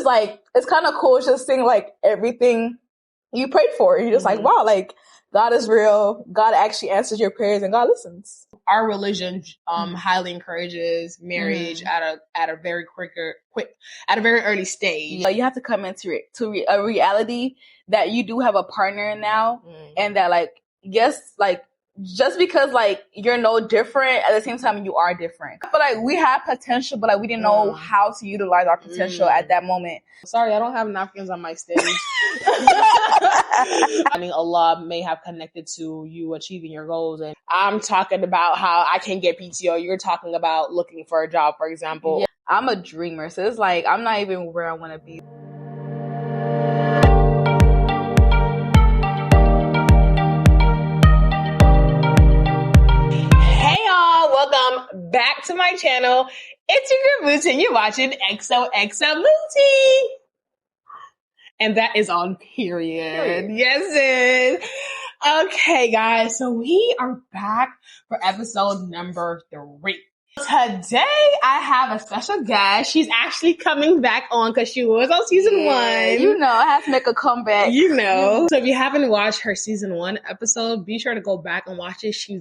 just like, it's kind of cool just seeing like everything you prayed for. You're just like, wow, like God is real. God actually answers your prayers and God listens. Our religion highly encourages marriage at a very at a very early stage. Yeah, you have to come into a reality that you do have a partner now, and that like, yes, like just because like you're no different, at the same time you are different. But like we have potential, but like we didn't know how to utilize our potential at that moment. Sorry, I don't have napkins on my stage. I mean, Allah may have connected to you achieving your goals, and I'm talking about how I can get PTO. You're talking about looking for a job, for example. Yeah, I'm a dreamer, so it's like I'm not even where I want to be. Hey y'all, welcome back to my channel. It's your girl Booty, and you're watching XOXO Booty. And that is on period. Yes, it is. Okay, guys. So we are back for episode number 3. Today, I have a special guest. She's actually coming back on because she was on season 1. You know, I have to make a comeback. You know. So if you haven't watched her season 1 episode, be sure to go back and watch it. She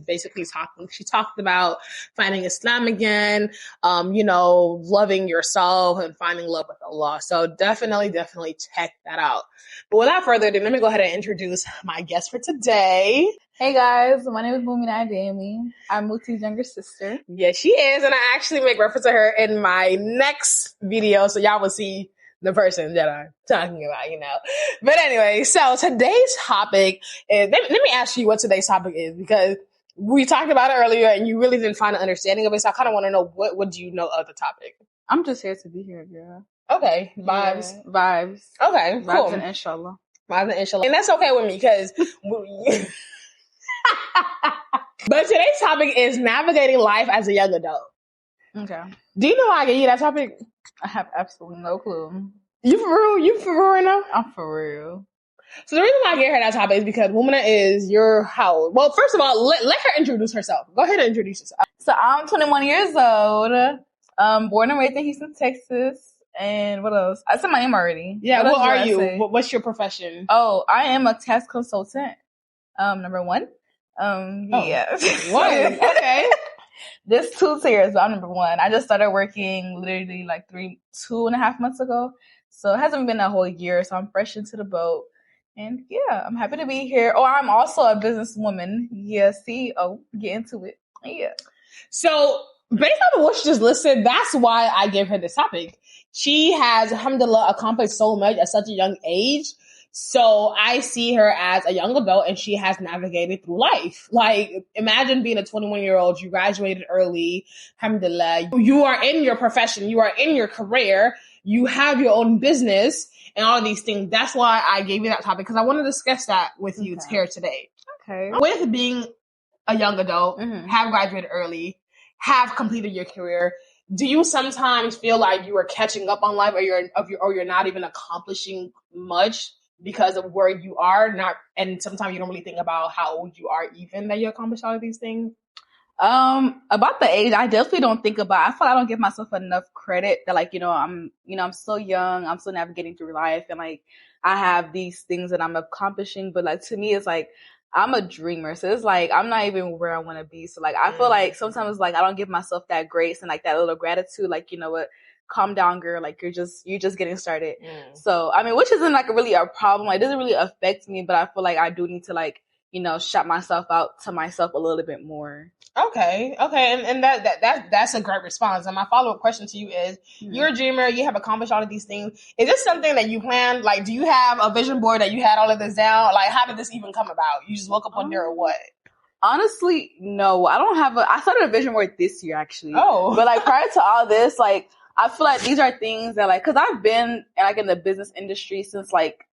talked about finding Islam again, loving yourself and finding love with Allah. So definitely check that out. But without further ado, let me go ahead and introduce my guest for today. Hey guys, my name is Muminah. I'm Muti's younger sister. Yes, she is, and I actually make reference to her in my next video, so y'all will see the person that I'm talking about, But anyway, so today's topic is, let me ask you what today's topic is, because we talked about it earlier, and you really didn't find an understanding of it, so I kind of want to know, what do you know of the topic? I'm just here to be here, girl. Okay, vibes. Yeah, vibes. Okay, cool. Vibes and inshallah. Vibes and inshallah. And that's okay with me, because... But today's topic is navigating life as a young adult. Okay. Do you know why I gave you that topic? I have absolutely no clue. You for real? You for real right now? I'm for real. So the reason why I gave her that topic is because Muminah is your how? Well, first of all, let her introduce herself. Go ahead and introduce yourself. So I'm 21 years old. Born and raised in Houston, Texas. And what else? I said my name already. Yeah, what are you? What's your profession? Oh, I am a tax consultant. Number 1. Yeah. One. Okay. There's 2 tiers, but I'm number 1. I just started working literally like 2.5 months ago. So it hasn't been a whole year, so I'm fresh into the boat. And yeah, I'm happy to be here. Oh, I'm also a businesswoman. Yeah, CEO. Get into it. Yeah. So based on what she just listed, that's why I gave her this topic. She has, alhamdulillah, accomplished so much at such a young age. So I see her as a young adult, and she has navigated through life. Like, imagine being a 21-year-old, you graduated early, alhamdulillah. You are in your profession, you are in your career, you have your own business, and all these things. That's why I gave you that topic, because I want to discuss that with you here today. Okay. With being a young adult, have graduated early, have completed your career, do you sometimes feel like you are catching up on life, or you're not even accomplishing much because of where you are? And sometimes you don't really think about how old you are, even that you accomplish all of these things. About the age, I definitely don't think about. I feel like I don't give myself enough credit that, like, I'm so young, I'm still navigating through life, and like I have these things that I'm accomplishing. But like to me, it's like I'm a dreamer, so it's like I'm not even where I want to be. So like I feel like sometimes like I don't give myself that grace and like that little gratitude. Like, you know what? Calm down, girl. Like you're just getting started. So I mean, which isn't like really a problem. Like, it doesn't really affect me, but I feel like I do need to like, shout myself out to myself a little bit more. Okay. And that's a great response. And my follow-up question to you is, you're a dreamer, you have accomplished all of these things. Is this something that you planned? Like, do you have a vision board that you had all of this down? Like, how did this even come about? You just woke up one day or what? Honestly, no. I started a vision board this year, actually. Oh. But like prior to all this, like, I feel like these are things that like, cause I've been like in the business industry since like,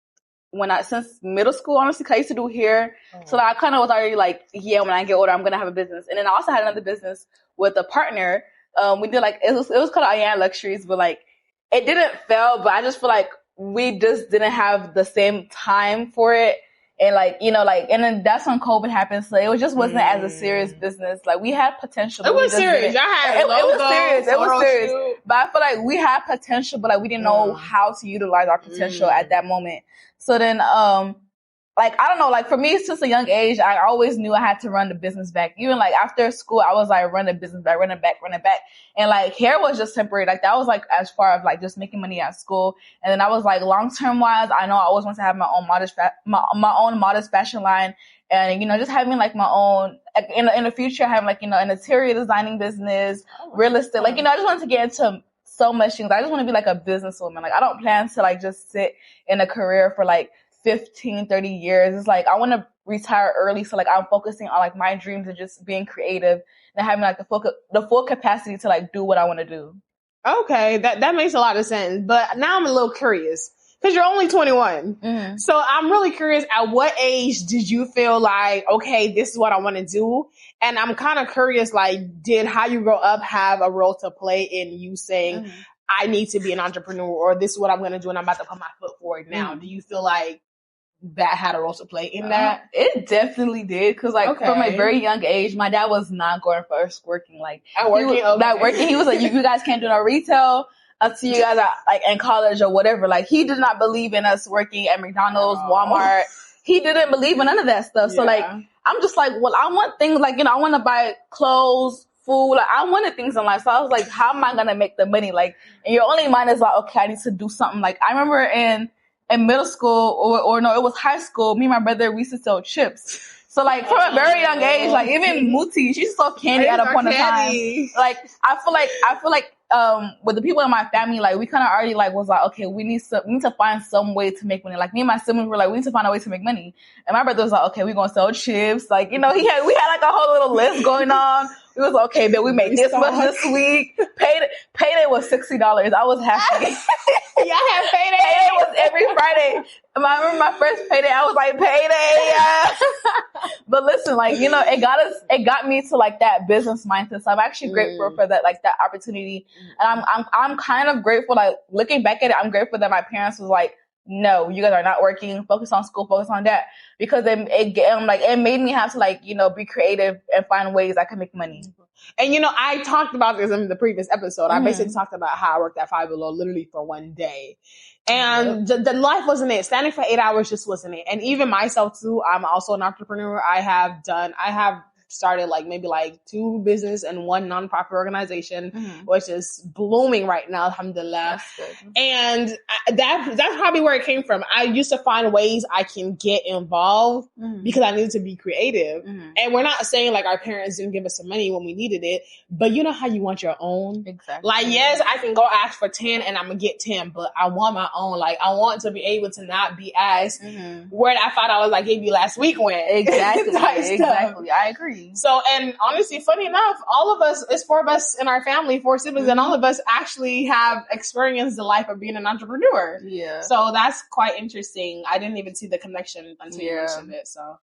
since middle school, honestly, cause I used to do hair. So like, I kind of was already like, yeah, when I get older, I'm going to have a business. And then I also had another business with a partner. We did like, it was called Ayan Luxuries, but like, it didn't fail, but I just feel like we just didn't have the same time for it. And like, you know, like, and then that's when COVID happened. So it just wasn't as a serious business. Like we had potential. It was serious. Y'all had it was serious. It was serious. Shoot. But I feel like we had potential, but like we didn't know how to utilize our potential at that moment. So then, like, I don't know, like for me, since a young age, I always knew I had to run the business back. Even like after school, I was like, run the business back, run it back. And like hair was just temporary. Like that was like as far as like just making money at school. And then I was like long-term wise, I know I always want to have my own modest fashion line. And, you know, just having like my own, in the future, having like, you know, an interior designing business, real estate. Like, you know, I just wanted to get into so much things. I just want to be like a businesswoman. Like I don't plan to like just sit in a career for like 15, 30 years. It's like, I want to retire early. So like, I'm focusing on like my dreams and just being creative and having like the full capacity to like do what I want to do. Okay. That makes a lot of sense. But now I'm a little curious because you're only 21. Mm-hmm. So I'm really curious, at what age did you feel like, okay, this is what I want to do? And I'm kind of curious, like, did how you grow up have a role to play in you saying, I need to be an entrepreneur, or this is what I'm going to do and I'm about to put my foot forward now? Do you feel like that had a role to play in that? It definitely did. Cause like from a very young age, my dad was not going for working. Like working. He was like, you guys can't do no retail until you guys are like in college or whatever. Like he did not believe in us working at McDonald's, Walmart. He didn't believe in none of that stuff. So like, I'm just like, well, I want things like, you know, I want to buy clothes, food. Like I wanted things in life. So I was like, how am I going to make the money? Like, and your only mind is like, okay, I need to do something. Like I remember in middle school or no, it was high school, me and my brother, we used to sell chips. So like from a very young age, like even Muti, she sold candy at a point of time. Like I feel like with the people in my family, like we kind of already like was like, okay, we need to find some way to make money. Like me and my siblings were like, we need to find a way to make money. And my brother was like, okay, we're gonna sell chips. Like, you know, we had like a whole little list going on. It was okay, but we made this much this week. Payday was $60. I was happy. Y'all had payday. Payday was every Friday. I remember my first payday. I was like, payday. But listen, like, you know, it got me to like that business mindset. So I'm actually grateful for that, like that opportunity. And I'm kind of grateful, like looking back at it, I'm grateful that my parents was like, no, you guys are not working. Focus on school. Focus on that. Because it made me have to like, you know, be creative and find ways I can make money. And, you know, I talked about this in the previous episode. I basically talked about how I worked at Five Below literally for one day. And the life wasn't it. Standing for 8 hours just wasn't it. And even myself too, I'm also an entrepreneur. I have started like maybe like 2 business and 1 nonprofit organization, which is blooming right now, alhamdulillah. And that's probably where it came from. I used to find ways I can get involved because I needed to be creative. And we're not saying like our parents didn't give us some money when we needed it, but you know how you want your own? Exactly. Like, yes, I can go ask for 10 and I'm gonna get 10, but I want my own. Like, I want to be able to not be asked where that $5 I gave you last week went. Exactly. Exactly. I agree. So, and honestly, funny enough, all of us, it's 4 of us in our family, 4 siblings, and all of us actually have experienced the life of being an entrepreneur. Yeah. So that's quite interesting. I didn't even see the connection until you mentioned it. So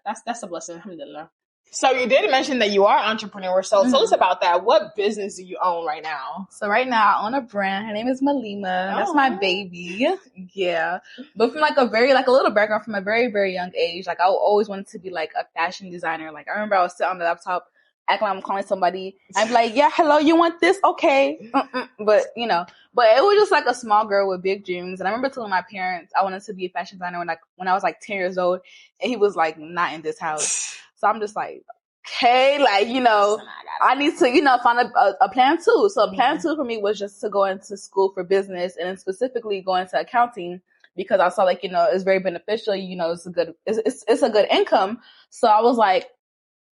that's a blessing, alhamdulillah. So you did mention that you are an entrepreneur. So tell us about that. What business do you own right now? So right now I own a brand. Her name is Muminah. That's my baby. Yeah. But from like a little background from a very, very young age, like I always wanted to be like a fashion designer. Like I remember I was sitting on the laptop acting like I'm calling somebody. I'd be like, yeah, hello, you want this? Okay. But you know, but it was just like a small girl with big dreams. And I remember telling my parents I wanted to be a fashion designer when I was like 10 years old. And he was like, not in this house. So I'm just like, okay, like, you know, I need to, you know, find a plan 2. So plan 2 for me was just to go into school for business and then specifically go into accounting because I saw like, you know, it's very beneficial. You know, it's a good income. So I was like,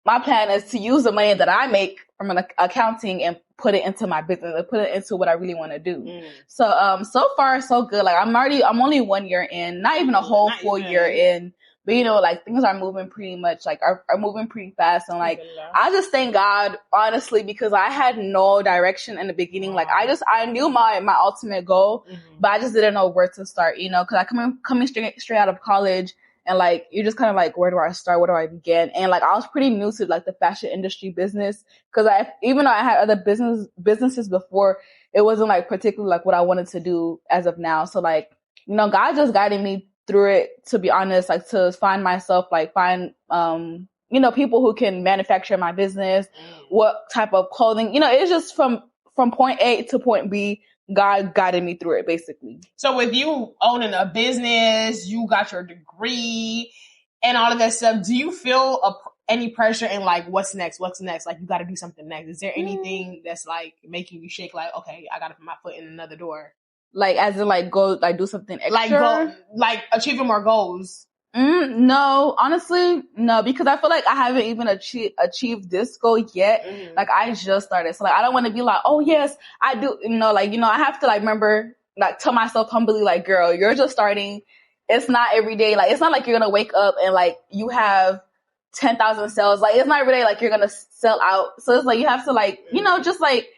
my plan is to use the money that I make from an accounting and put it into my business, and put it into what I really want to do. So, so far so good. Like I'm only 1 year in, not even a whole full year in. But, you know, like, things are moving pretty much, like, are moving pretty fast. And, like, I just thank God, honestly, because I had no direction in the beginning. Like, I knew my ultimate goal, but I just didn't know where to start, you know, because I coming straight out of college. And, like, you're just kind of like, where do I start? Where do I begin? And, like, I was pretty new to, like, the fashion industry business. Because even though I had other businesses before, it wasn't, like, particularly, like, what I wanted to do as of now. So, like, you know, God just guided me through it, to be honest, like to find myself, like find, people who can manufacture my business, what type of clothing, it's just from point A to point B, God guided me through it, basically. So with you owning a business, you got your degree and all of that stuff, do you feel any pressure in like, what's next? Like, you got to do something next. Is there anything that's like making you shake, like, okay, I got to put my foot in another door? Like, as in, like, go, like, do something extra? Like achieving more goals. No, honestly, no, because I feel like I haven't even achieved this goal yet. Like, I just started. So, like, I don't want to be like, oh, yes, I do. I have to, like, remember, like, tell myself humbly, like, girl, you're just starting. It's not every day. Like, it's not like you're going to wake up and, like, you have 10,000 sales. Like, it's not every day, like, you're going to sell out. So, it's like, you have to, like, just, like,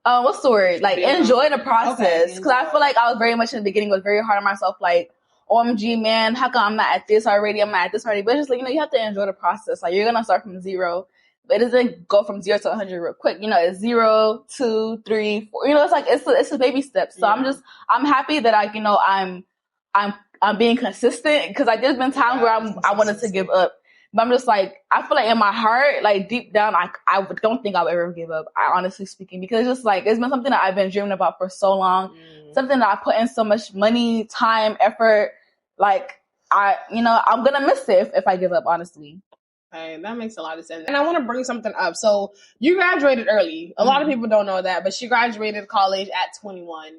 what's the word? Like, enjoy the process. Because I feel like I was very much in the beginning, was very hard on myself, like, OMG, man, how come I'm not at this already? I'm not at this already. But it's just like, you have to enjoy the process. Like, you're going to start from zero. But it doesn't go from 0 to 100 real quick. It's 0, 2, 3, 4. It's like, it's a baby step. So I'm happy that I'm being consistent. Because like, there's been times where I wanted to give up. But I'm just like, I feel like in my heart, like deep down, I don't think I'll ever give up. Honestly speaking, because it's just like, it's been something that I've been dreaming about for so long. Something that I put in so much money, time, effort. Like, I'm going to miss it if I give up, honestly. Okay, that makes a lot of sense. And I want to bring something up. So you graduated early. A lot of people don't know that, but she graduated college at 21.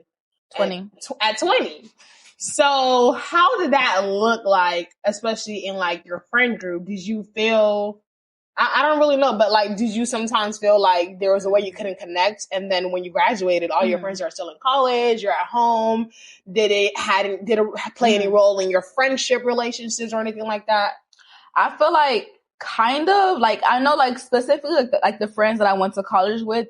20. At 20. So how did that look like, especially in like your friend group? Did you feel, I don't really know, but like, did you sometimes feel like there was a way you couldn't connect? And then when you graduated, all your friends are still in college, you're at home. Did it play any role in your friendship relationships or anything like that? I feel like kind of, like, I know, like, specifically like the friends that I went to college with,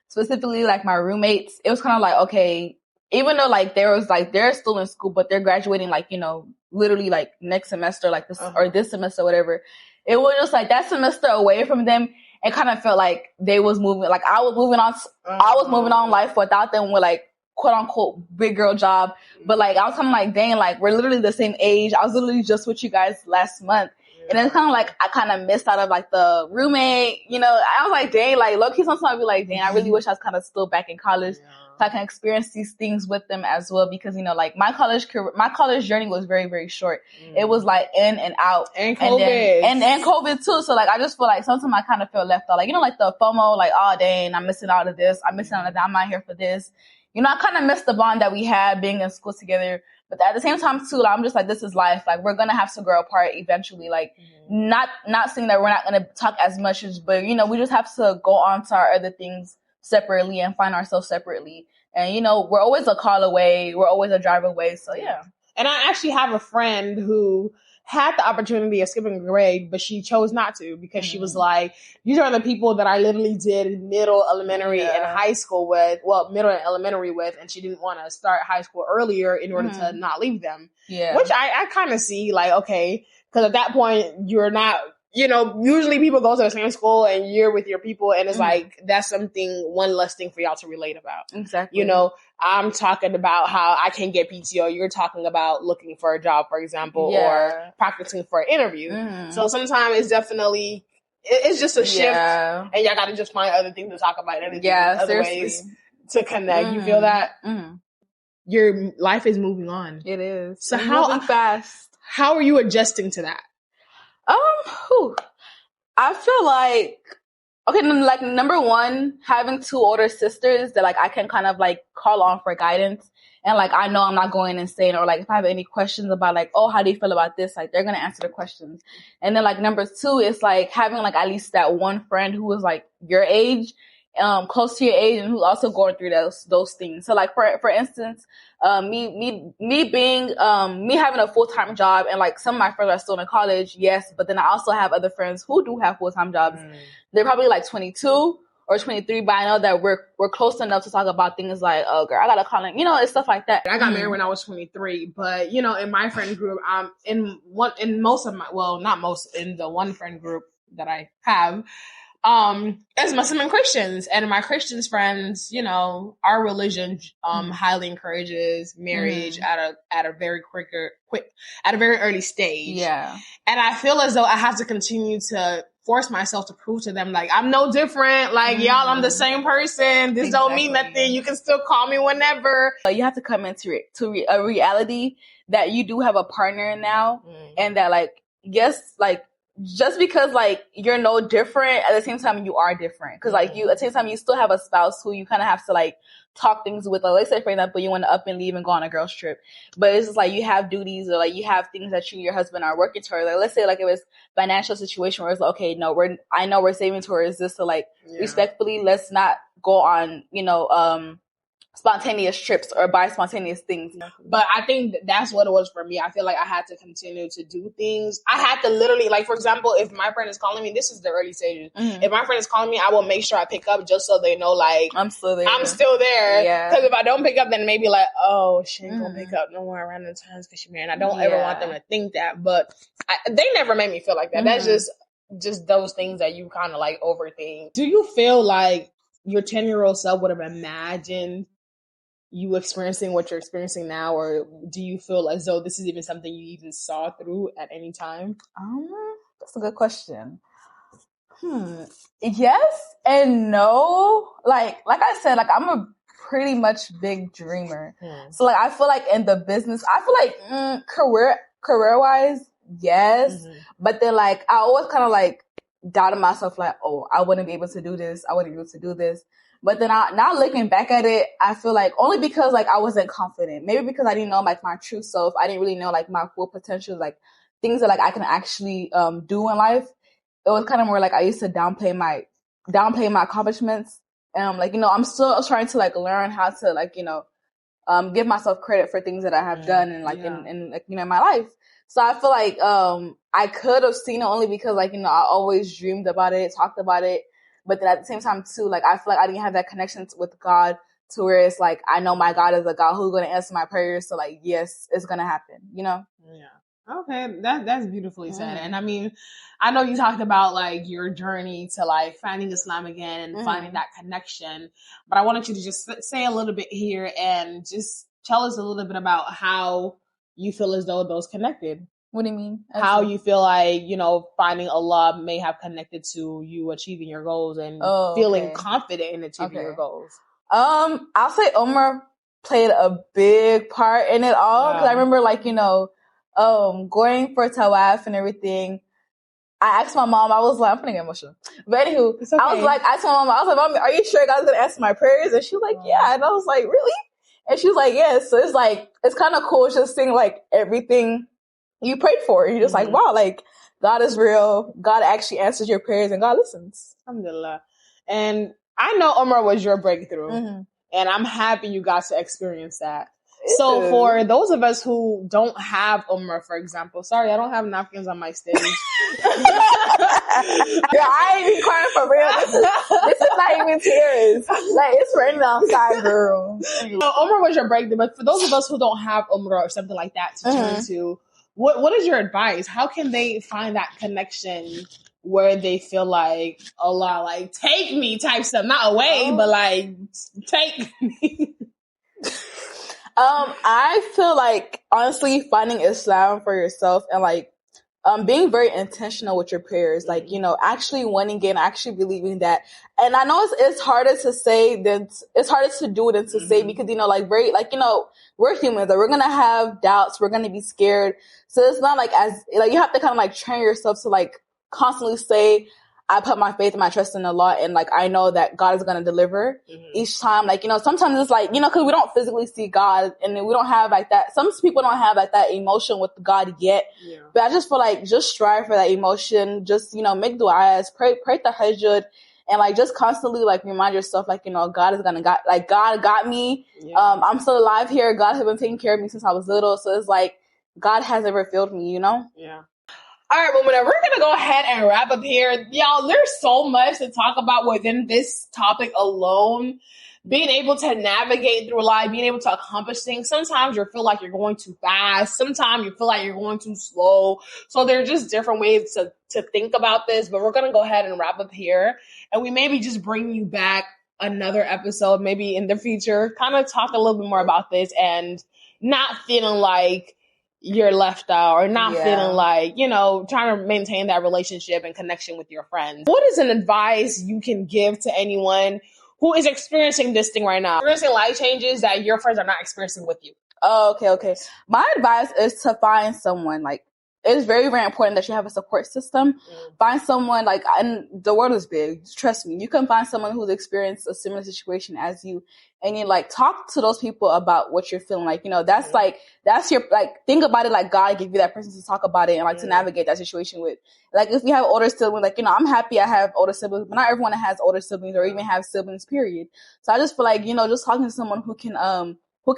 specifically like my roommates, it was kind of like, okay, even though like they're still in school, but they're graduating like, literally like next semester, like this or this semester, whatever. It was just like that semester away from them. It kind of felt like they was moving, like I was moving on life without them with like quote unquote big girl job. But like I was kind of like, dang, like we're literally the same age. I was literally just with you guys last month. And it's kind of like I kind of missed out of like the roommate, I was like, dang, like low key sometimes I'd be like, dang, I really wish I was kind of still back in college. So I can experience these things with them as well, because like my college journey was very, very short. It was like in and out, and COVID, and COVID too. So like I just feel like sometimes I kind of feel left out, like like the FOMO, like oh dang, I'm missing out of this, I'm missing out of that, I'm not here for this. I kind of missed the bond that we had being in school together. But at the same time too, like, I'm just like, this is life. Like we're gonna have to grow apart eventually. Like not saying that we're not gonna talk as much as, but we just have to go on to our other things separately and find ourselves separately. And we're always a call away, we're always a drive away. So yeah. And I actually have a friend who had the opportunity of skipping a grade, but she chose not to because she was like, these are the people that I literally did middle, elementary, and high school with. Well, middle and elementary with, and she didn't want to start high school earlier in order to not leave them. Yeah. Which I kind of see, like, okay, because at that point, you're not, usually people go to the same school and you're with your people, and it's like, that's one less thing for y'all to relate about. Exactly. I'm talking about how I can get PTO. You're talking about looking for a job, for example, or practicing for an interview. So sometimes it's definitely, it's just a shift, and y'all got to just find other things to talk about, other ways to connect. You feel that? Your life is moving on. It is. So moving fast. How are you adjusting to that? I feel like, okay, like number one, having 2 older sisters that like I can kind of like call on for guidance, and like I know I'm not going insane, or like if I have any questions about like, oh, how do you feel about this? Like they're gonna answer the questions. And then like number 2 is like having like at least that one friend who is like your age, close to your age, and who's also going through those things. So like for instance, me having a full-time job, and like some of my friends are still in college, yes, but then I also have other friends who do have full-time jobs. They're probably like 22 or 23, but I know that we're close enough to talk about things like, oh girl, I gotta call in, it's stuff like that. I got married when I was 23, but in my friend group, in the one friend group that I have, as Muslim and Christians, and my Christians friends, you know, our religion highly encourages marriage at a very at a very early stage. Yeah. And I feel as though I have to continue to force myself to prove to them, like, I'm no different. Like, y'all, I'm the same person. This don't mean nothing. You can still call me whenever. You have to come into a reality that you do have a partner now, and that, like, yes, like, just because, like, you're no different, at the same time, you are different. Because, like, you, at the same time, you still have a spouse who you kind of have to, like, talk things with. Like, let's say, for example, you want to up and leave and go on a girls trip. But it's just, like, you have duties, or, like, you have things that you and your husband are working towards. Like, let's say, like, it was financial situation where it's like, okay, no, I know we're saving towards this. So, like, respectfully, let's not go on, you know, spontaneous trips or buy spontaneous things. But I think that's what it was for me. I feel like I had to continue to do things. I had to literally, like, for example, if my friend is calling me, this is the early stages. If my friend is calling me, I will make sure I pick up just so they know, like, I'm still there. Yeah. Because if I don't pick up, then maybe like, oh, she ain't gonna pick up no more around the times because she's married. I don't ever want them to think that. But they never made me feel like that. That's just those things that you kind of like overthink. Do you feel like your 10-year-old self would have imagined you experiencing what you're experiencing now, or do you feel as though this is even something you even saw through at any time? That's a good question. Yes and no. Like I said, like, I'm a pretty much big dreamer. So, like, I feel like in the business, I feel like career wise, yes. But then, like, I always kind of like doubted myself, like, oh, I wouldn't be able to do this. I wouldn't be able to do this. But then now looking back at it, I feel like only because, like, I wasn't confident. Maybe because I didn't know, like, my true self. I didn't really know, like, my full potential, like, things that, like, I can actually do in life. It was kind of more like I used to downplay my accomplishments. Like, you know, I'm still trying to, like, learn how to, like, you know, give myself credit for things that I have done and, like, in like, you know, in my life. So I feel like I could have seen it only because, like, you know, I always dreamed about it, talked about it. But then at the same time, too, like, I feel like I didn't have that connection with God to where it's like, I know my God is a God who's going to answer my prayers. So, like, yes, it's going to happen, you know? Yeah. Okay. That's beautifully said. And I mean, I know you talked about, like, your journey to, like, finding Islam again and finding that connection. But I wanted you to just say a little bit here and just tell us a little bit about how you feel as though those connected. What do you mean? How you feel like, you know, finding Allah may have connected to you achieving your goals and feeling confident in achieving your goals. I'll say Umar played a big part in it all. Because I remember, like, you know, going for Tawaf and everything. I asked my mom, I was like, I'm gonna get emotional. But anywho, I was like, I told my mom, I was like, Mommy, are you sure God's gonna answer my prayers? And she was like, yeah. And I was like, really? And she was like, yes. Yeah. So it's like, it's kind of cool just seeing, like, everything you prayed for. You're just like, wow, like, God is real. God actually answers your prayers and God listens. Alhamdulillah. And I know Umrah was your breakthrough. And I'm happy you got to experience that. So for those of us who don't have Umrah, for example, sorry, I don't have napkins on my stage. Girl, I ain't even crying for real. This is not even tears. Like, it's raining outside, girl. So Umrah was your breakthrough. But for those of us who don't have Umrah or something like that to turn to, what is your advice? How can they find that connection where they feel like Allah, like, take me type stuff? Not away, but like, take me. I feel like, honestly, finding Islam for yourself and, like, being very intentional with your prayers, like, you know, actually wanting it and actually believing that. And I know it's harder to say than it's harder to do than to say, because, you know, like, very, like, you know, we're humans, like, we're gonna have doubts, we're gonna be scared. So it's not like, as like, you have to kind of like train yourself to, like, constantly say, I put my faith and my trust in Allah, and, like, I know that God is going to deliver each time. Like, you know, sometimes it's like, you know, because we don't physically see God, and we don't have, like, that. Some people don't have, like, that emotion with God yet. But I just feel like, just strive for that emotion. Just, you know, make du'as, pray tahajjud, and, like, just constantly, like, remind yourself, like, you know, God got me. I'm still alive here. God has been taking care of me since I was little. So it's like, God hasn't ever failed me, you know? Yeah. All right, Muminah, we're going to go ahead and wrap up here. Y'all, there's so much to talk about within this topic alone being able to navigate through life, being able to accomplish things. Sometimes you feel like you're going too fast. Sometimes you feel like you're going too slow. So there are just different ways to think about this, but we're going to go ahead and wrap up here. And we maybe just bring you back another episode, maybe in the future, kind of talk a little bit more about this and not feeling like you're left out or not feeling like, trying to maintain that relationship and connection with your friends. What is an advice you can give to anyone who is experiencing this thing right now, experiencing life changes that your friends are not experiencing with you? Oh, okay. My advice is to find someone. Like, it's very, very important that you have a support system. Find someone, like, and the world is big. Trust me. You can find someone who's experienced a similar situation as you, and you, like, talk to those people about what you're feeling. Like, that's like, that's your, like, think about it like God gave you that person to talk about it and, like, to navigate that situation with. Like, if you have older siblings, like, I'm happy I have older siblings, but not everyone has older siblings or even have siblings, period. So I just feel like, just talking to someone who can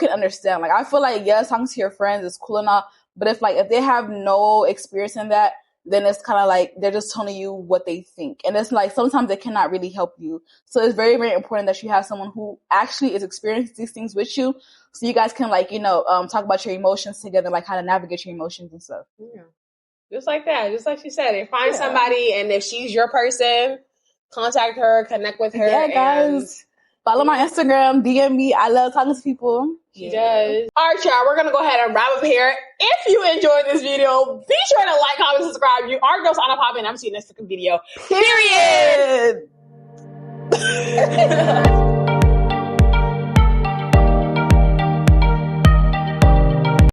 understand. Like, I feel like, yes, talking to your friends is cool and all, but if they have no experience in that, then it's kind of like they're just telling you what they think. And it's like sometimes they cannot really help you. So it's very, very important that you have someone who actually is experiencing these things with you, so you guys can talk about your emotions together, like how to navigate your emotions and stuff. Yeah. Just like that. Just like she said, and find somebody, and if she's your person, contact her, connect with her. Yeah, guys. Follow my Instagram, DM me. I love talking to people. She does. All right, y'all. We're going to go ahead and wrap up here. If you enjoyed this video, be sure to like, comment, subscribe. You are Girls on a Pop, and I'm seeing this video. Period.